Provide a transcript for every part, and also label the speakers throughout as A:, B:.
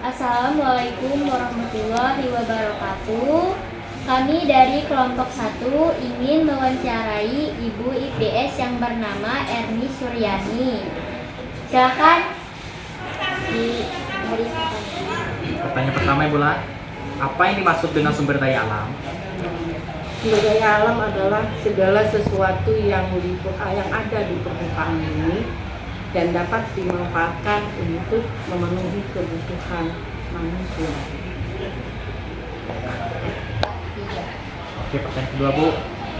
A: Assalamualaikum warahmatullahi wabarakatuh. Kami dari kelompok 1 ingin mewawancarai Ibu IPS yang bernama Erni Suryani. Silakan diberitakan.
B: Pertanyaan pertama, Ibu La. Apa yang dimaksud dengan sumber daya alam?
C: Sumber daya alam adalah segala sesuatu yang ada di permukaan bumi dan dapat dimanfaatkan untuk memenuhi kebutuhan manusia.
B: Oke, pertanyaan kedua, Bu.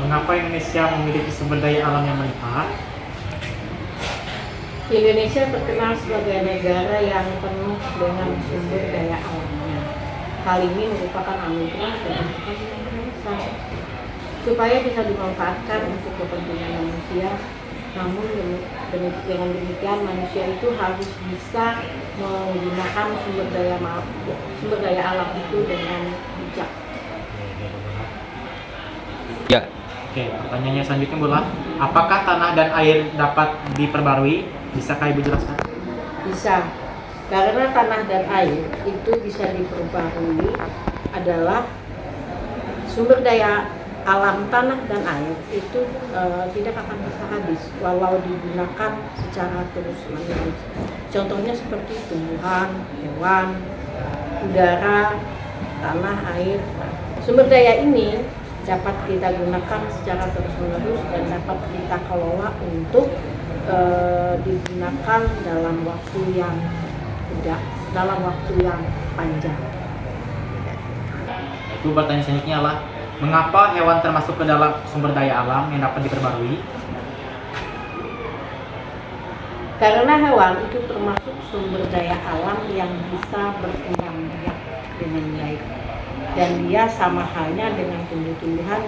B: Mengapa Indonesia memiliki sumber daya alam yang melimpah?
C: Indonesia terkenal sebagai negara yang penuh dengan sumber daya alamnya. Hal ini merupakan anugerah dan yang besar supaya bisa dimanfaatkan untuk kepentingan manusia. Namun dengan demikian manusia itu harus bisa menggunakan sumber daya alam itu dengan bijak.
B: Ya. Oke, pertanyaannya selanjutnya, Bu La. Apakah tanah dan air dapat diperbarui? Bisakah Ibu jelaskan?
C: Bisa, karena tanah dan air itu bisa diperbarui adalah sumber daya alam tanah dan air itu tidak akan bisa habis walau digunakan secara terus-menerus. Contohnya seperti tumbuhan, hewan, udara, tanah, air. Sumber daya ini dapat kita gunakan secara terus-menerus dan dapat kita kelola untuk digunakan dalam waktu yang panjang.
B: Itu pertanyaan selanjutnya adalah, mengapa hewan termasuk ke dalam sumber daya alam yang dapat diperbarui?
C: Karena hewan itu termasuk sumber daya alam yang bisa berkembang biak dengan baik, dan dia sama halnya dengan tumbuh-tumbuhan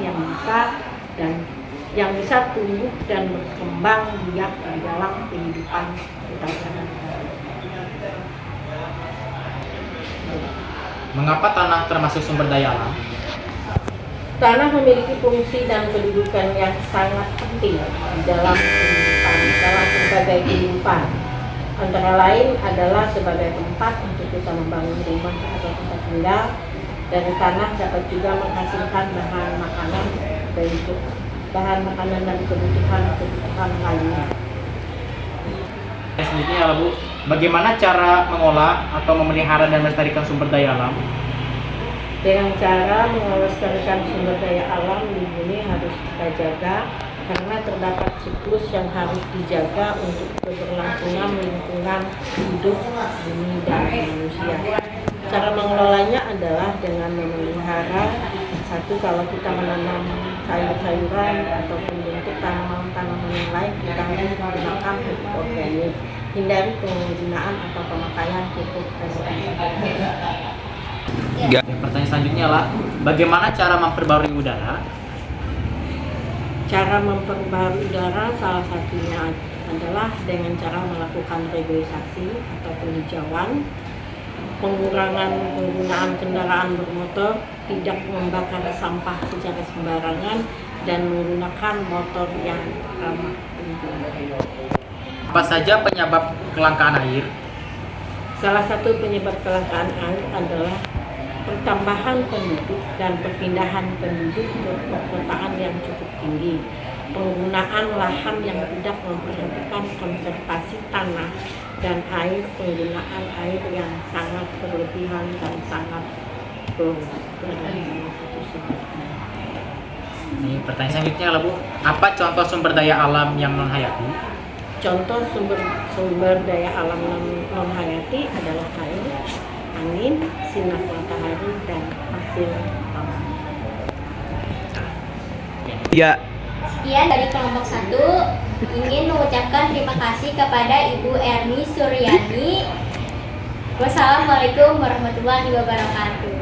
C: yang bisa tumbuh dan berkembang biak di dalam kehidupan kita sehari-hari.
B: Mengapa tanah termasuk sumber daya alam?
C: Tanah memiliki fungsi dan kedudukan yang sangat penting di dalam berbagai kehidupan. Antara lain adalah sebagai tempat untuk kita membangun rumah atau tempat tinggal, dan tanah dapat juga menghasilkan bahan makanan dan kebutuhan lainnya.
B: Selanjutnya, Bu, bagaimana cara mengolah atau memelihara dan melestarikan sumber daya alam?
C: Dengan cara melestarikan sumber daya alam di bumi harus kita jaga, karena terdapat siklus yang harus dijaga untuk keberlangsungan lingkungan hidup bumi dan manusia. Cara mengelolanya adalah dengan memelihara. Satu, kalau kita menanam sayur-sayuran ataupun bentuk tanaman-tanaman yang lain, kita harus menggunakan pupuk organik. Hindari penggunaan atau pemakaian pupuk pestisida.
B: Ya. Pertanyaan selanjutnya adalah, bagaimana cara memperbarui udara?
C: Cara memperbarui udara salah satunya adalah dengan cara melakukan reboisasi atau penghijauan, pengurangan penggunaan kendaraan bermotor, tidak membakar sampah secara sembarangan, dan menggunakan motor yang ramah lingkungan.
B: Apa saja penyebab kelangkaan air?
C: Salah satu penyebab kelangkaan air adalah pertambahan penduduk dan perpindahan penduduk ke perkotaan yang cukup tinggi, penggunaan lahan yang tidak memperhatikan konservasi tanah dan air, penggunaan air yang sangat berlebihan dan sangat berlebihan.
B: Ini pertanyaan selanjutnya adalah, Bu, apa contoh sumber daya alam yang non-hayati?
C: Contoh sumber daya alam non-hayati adalah air, angin, sinar matahari, dan hasil tanah.
B: Ya.
A: Sekian dari kelompok 1 ingin mengucapkan terima kasih kepada Ibu Erni Suryani. Wassalamualaikum warahmatullahi wabarakatuh.